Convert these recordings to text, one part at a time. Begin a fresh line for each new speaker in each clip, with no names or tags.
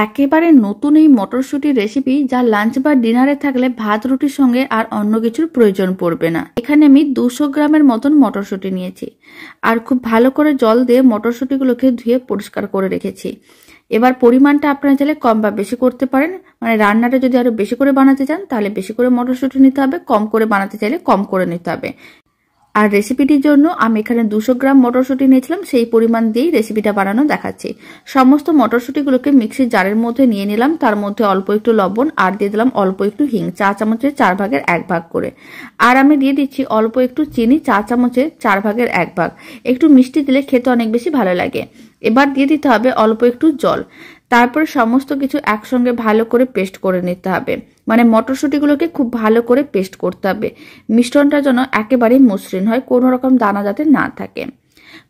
একেবারে নতুন এই মটরশুঁটির রেসিপি যা লাঞ্চ বা ডিনারে থাকলে ভাত রুটির সঙ্গে আর অন্য কিছুর প্রয়োজন পড়বে না। এখানে আমি 200 গ্রামের মতন মটরশুঁটি নিয়েছি আর খুব ভালো করে জল দিয়ে মটরশুঁটিগুলোকে ধুয়ে পরিষ্কার করে রেখেছি। এবার পরিমাণটা আপনারা চাইলে কম বা বেশি করতে পারেন, মানে রান্নাটা যদি আরো বেশি করে বানাতে চান তাহলে বেশি করে মটরশুঁটি নিতে হবে, কম করে বানাতে চাইলে কম করে নিতে হবে। আর রেসিপিটির জন্য আমি এখানে 200 গ্রাম মটরশুঁটি নিয়েছিলাম, সেই পরিমাণ দিয়েই রেসিপিটা বানানো দেখাচ্ছি। সমস্ত মটরশুঁটিগুলোকে মিক্সির জারের মধ্যে নিয়ে নিলাম, তার মধ্যে অল্প একটু লবণ আর দিয়ে দিলাম অল্প একটু হিং, চা চামচের 4 ভাগের 1 ভাগ করে। আর আমি দিয়ে দিচ্ছি অল্প একটু চিনি, চা চামচের 4 ভাগের 1 ভাগ। একটু মিষ্টি দিলে খেতে অনেক বেশি ভালো লাগে। এবার দিয়ে দিতে হবে অল্প একটু জল। তারপরে সমস্ত কিছু একসঙ্গে ভালো করে পেস্ট করে নিতে হবে, মানে মটরশুঁটিগুলোকে খুব ভালো করে পেস্ট করতে হবে। মিশ্রণটা যেন একেবারেই মসৃণ হয়, কোনো রকম দানা যাতে না থাকে।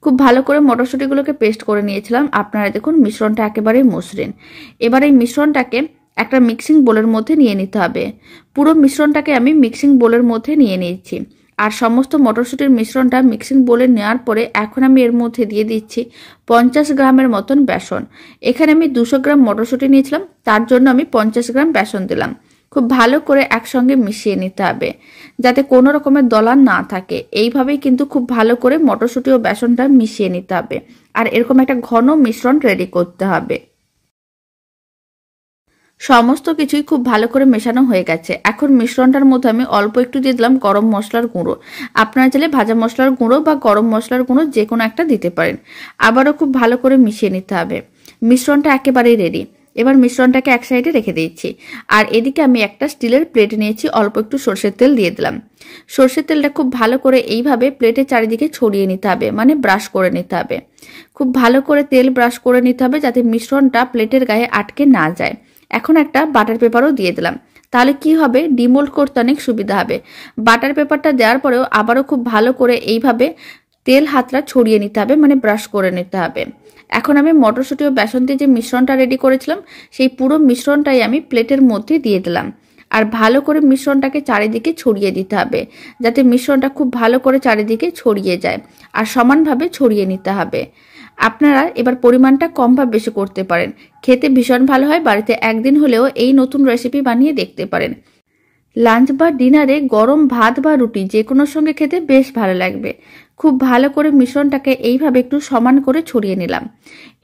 খুব ভালো করে মটরশুঁটিগুলোকে পেস্ট করে নিয়েছিলাম। আপনারা দেখুন মিশ্রণটা একেবারেই মসৃণ। এবার এই মিশ্রণটাকে একটা মিক্সিং বোলের মধ্যে নিয়ে নিতে হবে। পুরো মিশ্রণটাকে আমি মিক্সিং বোলের মধ্যে নিয়ে নিয়েছি। আর সমস্ত মটরশুঁটির মিশ্রণটা মিক্সিং বোলে নেওয়ার পরে এখন আমি এর মধ্যে দিয়ে দিচ্ছি 50 গ্রামের মতন বেসন। এখানে আমি 200 গ্রাম মটরশুঁটি নিয়েছিলাম, তার জন্য আমি 50 গ্রাম বেসন দিলাম। খুব ভালো করে একসঙ্গে মিশিয়ে নিতে হবে যাতে কোনো রকমের দলা না থাকে। এইভাবেই কিন্তু খুব ভালো করে মটরশুঁটি ও বেসনটা মিশিয়ে নিতে হবে আর এরকম একটা ঘন মিশ্রণ রেডি করতে হবে। সমস্ত কিছুই খুব ভালো করে মেশানো হয়ে গেছে। এখন মিশ্রণটার মধ্যে আমি অল্প একটু দিয়ে দিলাম গরম মশলার গুঁড়ো। আপনারা চাইলে ভাজা মশলার গুঁড়ো বা গরম মশলার গুঁড়ো যে কোনো একটা দিতে পারেন। আবারও খুব ভালো করে মিশিয়ে নিতে হবে। মিশ্রণটা একেবারেই রেডি। এবার মিশ্রণটাকে এক সাইডে রেখে দিয়েছি। আর এদিকে আমি একটা স্টিলের প্লেট নিয়েছি, অল্প একটু সরষের তেল দিয়ে দিলাম। সরষের তেলটা খুব ভালো করে এইভাবে প্লেটের চারিদিকে ছড়িয়ে নিতে হবে, মানে ব্রাশ করে নিতে হবে। খুব ভালো করে তেল ব্রাশ করে নিতে হবে যাতে মিশ্রণটা প্লেটের গায়ে আটকে না যায়। এখন একটা বাটার পেপারও দিয়ে দিলাম, তাহলে কি হবে, ডিমোল্ড করতে অনেক সুবিধা হবে। বাটার পেপারটা দেওয়ার পরেও আবারও খুব ভালো করে এইভাবে তেল হাতটা ছড়িয়ে নিতে হবে, মানে ব্রাশ করে নিতে হবে। এখন আমি মটরশুঁটি ও বেসন দিয়ে যে মিশ্রণটা রেডি করেছিলাম সেই পুরো মিশ্রণটাই আমি প্লেটের মধ্যে দিয়ে দিলাম। আর ভালো করে মিশ্রণটাকে চারিদিকে ছড়িয়ে দিতে হবে যাতে মিশ্রণটা খুব ভালো করে চারিদিকে ছড়িয়ে যায় আর সমানভাবে ছড়িয়ে নিতে হবে। আপনারা এবার পরিমাণটা কম বা বেশি করতে পারেন, খেতে ভীষণ ভালো হয়। বাড়িতে একদিন হলেও এই নতুন রেসিপি বানিয়ে দেখতে পারেন। লাঞ্চ বা ডিনারে গরম ভাত বা রুটি যে কোনো সঙ্গে খেতে বেশ ভালো লাগবে। খুব ভালো করে মিশ্রণটাকে এইভাবে একটু সমান করে ছড়িয়ে নিলাম।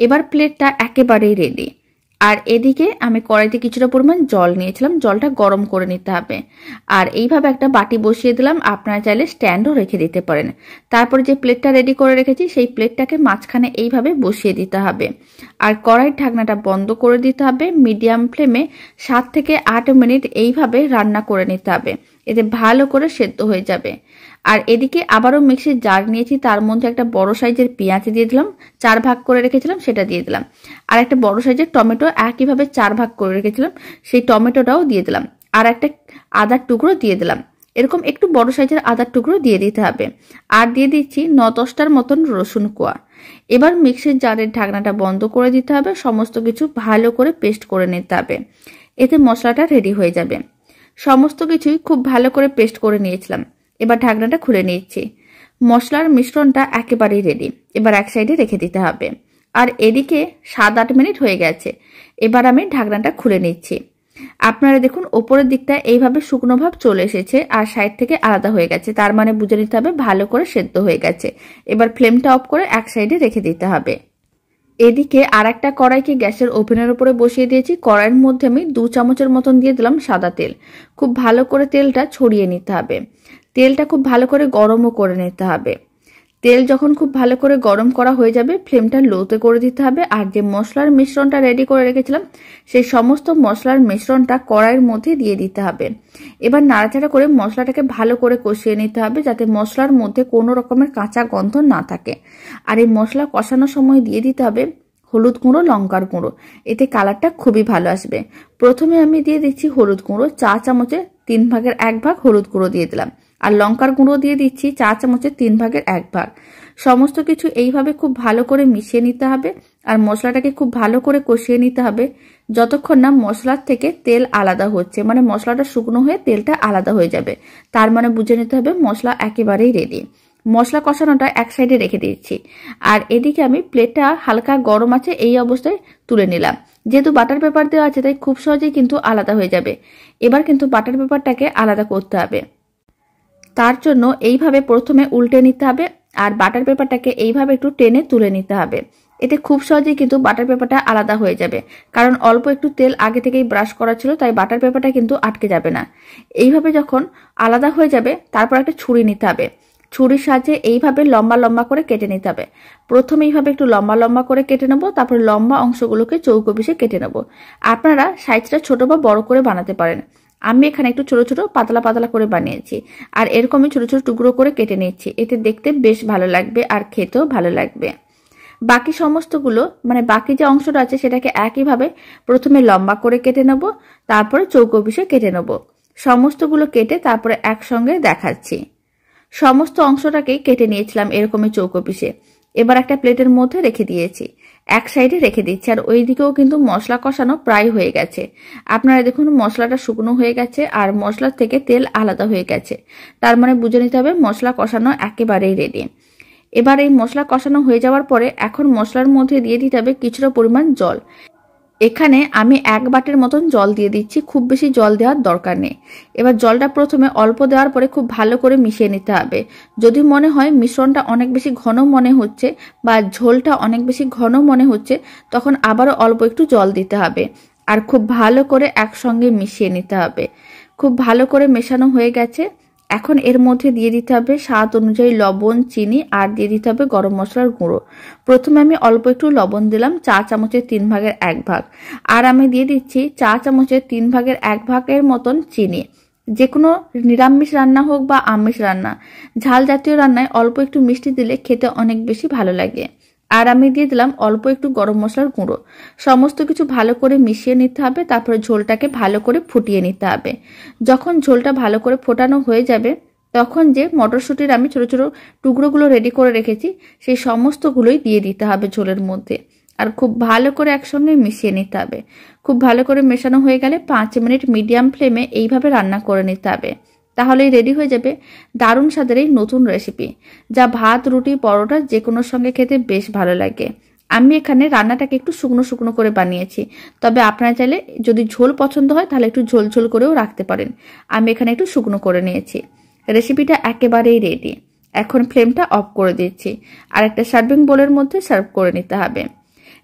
এবার প্লেটটা একেবারেই রেডি। আর এদিকে আমি কড়াইতে কিছুটা পরিমাণ জল নিয়েছিলাম, জলটা গরম করে নিতে হবে। আর এইভাবে একটা বাটি বসিয়ে দিলাম, আপনারা চাইলে স্ট্যান্ডও রেখে দিতে পারেন। তারপর যে প্লেটটা রেডি করে রেখেছি সেই প্লেটটাকে মাঝখানে এইভাবে বসিয়ে দিতে হবে। আর কড়াইয়ের ঢাকনাটা বন্ধ করে দিতে হবে। মিডিয়াম ফ্লেমে 7 থেকে 8 মিনিট এইভাবে রান্না করে নিতে হবে, এতে ভালো করে সেদ্ধ হয়ে যাবে। আর এদিকে আবারও মিক্সির জার নিয়েছি, তার মধ্যে একটা বড় সাইজের পেঁয়াজ দিয়ে দিলাম, 4 ভাগ করে রেখেছিলাম সেটা দিয়ে দিলাম। আর একটা বড় সাইজের টমেটো একইভাবে 4 ভাগ করে রেখেছিলাম, সেই টমেটোটাও দিয়ে দিলাম। আর একটা আদার টুকরো দিয়ে দিলাম, এরকম একটু বড় সাইজের আদার টুকরো দিয়ে দিতে হবে। আর দিয়ে দিচ্ছি 9-10টার মতন রসুন কোয়া। এবার মিক্সির জারের ঢাকনাটা বন্ধ করে দিতে হবে, সমস্ত কিছু ভালো করে পেস্ট করে নিতে হবে, এতে মশলাটা রেডি হয়ে যাবে। সমস্ত কিছুই খুব ভালো করে পেস্ট করে নিয়েছিলাম। এবার ঢাকনাটা খুলে নিচ্ছি। মশলার মিশ্রণটা একেবারেই রেডি। এবার এক সাইডে রেখে দিতে হবে। আর এদিকে 7-8 মিনিট হয়ে গেছে। এবার আমি ঢাকনাটা খুলে নিচ্ছি। আপনারা দেখুন ওপরের দিকটা এইভাবে শুকনো ভাব চলে এসেছে আর সাইড থেকে আলাদা হয়ে গেছে, তার মানে বুঝে নিতে হবে ভালো করে সেদ্ধ হয়ে গেছে। এবার ফ্লেমটা অফ করে এক সাইডে রেখে দিতে হবে। এদিকে আর একটা কড়াইকে গ্যাসের ওভেনের উপরে বসিয়ে দিয়েছি। কড়াইয়ের মধ্যে আমি 2 চামচের মতন দিয়ে দিলাম সাদা তেল। খুব ভালো করে তেলটা ছড়িয়ে নিতে হবে। তেলটা খুব ভালো করে গরমও করে নিতে হবে। তেল যখন খুব ভালো করে গরম করা হয়ে যাবে ফ্লেমটা লোতে করে দিতে হবে। আর যে মশলার মিশ্রণটা রেডি করে রেখেছিলাম সেই সমস্ত মশলার মিশ্রণটা কড়াইয়ের মধ্যে দিয়ে দিতে হবে। এবার নাড়াচাড়া করে মশলাটাকে ভালো করে কষিয়ে নিতে হবে যাতে মশলার মধ্যে কোনো রকমের কাঁচা গন্ধ না থাকে। আর এই মশলা কষানোর সময় দিয়ে দিতে হবে হলুদ গুঁড়ো, লঙ্কার গুঁড়ো, এতে কালারটা খুবই ভালো আসবে। প্রথমে আমি দিয়ে দিচ্ছি হলুদ গুঁড়ো, চা চামচে 3 ভাগের 1 ভাগ হলুদ গুঁড়ো দিয়ে দিলাম। আর লঙ্কার গুঁড়ো দিয়ে দিচ্ছি চা চামচের 3 ভাগের 1 ভাগ। সমস্ত কিছু এইভাবে খুব ভালো করে মিশিয়ে নিতে হবে আর মশলাটাকে খুব ভালো করে কষিয়ে নিতে হবে যতক্ষণ না মশলার থেকে তেল আলাদা হচ্ছে, মানে মশলাটা শুকনো হয়ে তেলটা আলাদা হয়ে যাবে, তার মানে বুঝে নিতে হবে মশলা একেবারেই রেডি। মশলা কষানোটা এক সাইডে রেখে দিয়েছি। আর এদিকে আমি প্লেটটা হালকা গরম আছে এই অবস্থায় তুলে নিলাম। যেহেতু বাটার পেপার দেওয়া আছে তাই খুব সহজেই কিন্তু আলাদা হয়ে যাবে। এবার কিন্তু বাটার পেপারটাকে আলাদা করতে হবে। তার জন্য এইভাবে প্রথমে উল্টে নিতে হবে আর বাটার পেপারটাকে এইভাবে একটু টেনে তুলে নিতে হবে। এতে খুব সহজেই কিন্তু বাটার পেপারটা আলাদা হয়ে যাবে, কারণ অল্প একটু তেল আগে থেকেই ব্রাশ করা ছিল, তাই বাটার পেপারটা কিন্তু আটকে যাবে না। এইভাবে যখন আলাদা হয়ে যাবে তারপর একটা ছুরি নিতে হবে। ছুরির সাহায্যে এইভাবে লম্বা লম্বা করে কেটে নিতে হবে। প্রথমে এইভাবে একটু লম্বা লম্বা করে কেটে নেবো, তারপর লম্বা অংশগুলোকে চৌকো পিসে কেটে নেবো। আপনারা সাইজটা ছোট বা বড় করে বানাতে পারেন। আমি এখানে একটু ছোট ছোট পাতলা পাতলা করে বানিয়েছি আর এরকমই ছোট ছোট টুকরো করে কেটে নিয়েছি। এতে দেখতে বেশ ভালো লাগবে আর খেতেও ভালো লাগবে। বাকি সমস্তগুলো বাকি যে অংশটা আছে সেটাকে একইভাবে প্রথমে লম্বা করে কেটে নেব, তারপরে চৌকো পিসে কেটে নেব। সমস্তগুলো কেটে তারপরে একসঙ্গে দেখাচ্ছি। সমস্ত অংশটাকেই কেটে নিয়েছিলাম এরকমই চৌকো পিসে। এবার একটা প্লেটের মধ্যে রেখে দিয়েছি, এক সাইডে রেখে দিচ্ছি। আর ওই দিকেও কিন্তু মশলা কষানো প্রায় হয়ে গেছে। আপনারা দেখুন মশলাটা শুকনো হয়ে গেছে আর মশলা থেকে তেল আলাদা হয়ে গেছে, তার মানে বুঝে নিতে হবে মশলা কষানো একেবারেই রেডি। এবার এই মশলা কষানো হয়ে যাওয়ার পরে এখন মশলার মধ্যে দিয়ে দিতে হবে কিছুটা পরিমাণ জল। এখানে আমি 1 বাটির মতন জল দিয়ে দিচ্ছি, খুব বেশি জল দেওয়ার দরকার নেই। এবার জলটা প্রথমে অল্প দেওয়ার পরে খুব ভালো করে মিশিয়ে নিতে হবে। যদি মনে হয় মিশ্রণটা অনেক বেশি ঘন মনে হচ্ছে বা ঝোলটা অনেক বেশি ঘন মনে হচ্ছে, তখন আবারও অল্প একটু জল দিতে হবে আর খুব ভালো করে একসঙ্গে মিশিয়ে নিতে হবে। খুব ভালো করে মেশানো হয়ে গেছে। এখন এর মধ্যে দিয়ে দিতে হবে স্বাদ অনুযায়ী লবণ, চিনি আর দিয়ে দিতে হবে গরম মশলার গুঁড়ো। প্রথমে আমি অল্প একটু লবণ দিলাম, 4 চামচের 3 ভাগের 1 ভাগ। আর আমি দিয়ে দিচ্ছি 4 চামচের 3 ভাগের 1 ভাগের মতন চিনি। যে কোনো নিরামিষ রান্না হোক বা আমিষ রান্না, ঝাল জাতীয় রান্নায় অল্প একটু মিষ্টি দিলে খেতে অনেক বেশি ভালো লাগে। আর আমি দিয়ে দিলাম অল্প একটু গরম মশলার গুঁড়ো। সমস্ত কিছু ভালো করে মিশিয়ে নিতে হবে, তারপরে ঝোলটাকে ভালো করে ফুটিয়ে নিতে হবে। যখন ঝোলটা ভালো করে ফোটানো হয়ে যাবে তখন যে মটরশুঁটির আমি ছোট ছোট টুকরোগুলো রেডি করে রেখেছি সেই সমস্তগুলোই দিয়ে দিতে হবে ঝোলের মধ্যে। আর খুব ভালো করে একসঙ্গে মিশিয়ে নিতে হবে। খুব ভালো করে মেশানো হয়ে গেলে 5 মিনিট মিডিয়াম ফ্লেমে এইভাবে রান্না করে নিতে হবে। তাহলেই রেডি হয়ে যাবে দারুণ স্বাদের এই নতুন রেসিপি, যা ভাত, রুটি, পরোটা যে কোনো সঙ্গে খেতে বেশ ভালো লাগে। আমি এখানে রান্নাটাকে একটু শুকনো শুকনো করে বানিয়েছি, তবে আপনারা চাইলে যদি ঝোল পছন্দ হয় তাহলে একটু ঝোল ঝোল করেও রাখতে পারেন। আমি এখানে একটু শুকনো করে নিয়েছি। রেসিপিটা একেবারেই রেডি। এখন ফ্লেমটা অফ করে দিচ্ছি আর একটা সার্ভিং বোলের মধ্যে সার্ভ করে নিতে হবে।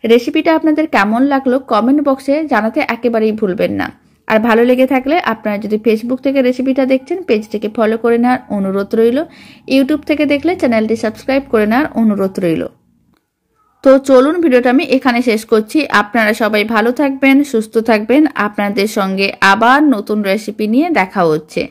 রেসিপিটা আপনাদের কেমন লাগলো কমেন্ট বক্সে জানাতে একেবারেই ভুলবেন না। আর ভালো লেগে থাকলে আপনারা যদি ফেসবুক থেকে রেসিপিটা দেখছেন পেজটিকে ফলো করে নেওয়ার অনুরোধ রইল। ইউটিউব থেকে দেখলে চ্যানেলটি সাবস্ক্রাইব করে নেওয়ার অনুরোধ রইল। তো চলুন ভিডিওটা আমি এখানে শেষ করছি। আপনারা সবাই ভালো থাকবেন, সুস্থ থাকবেন। আপনাদের সঙ্গে আবার নতুন রেসিপি নিয়ে দেখা হচ্ছে।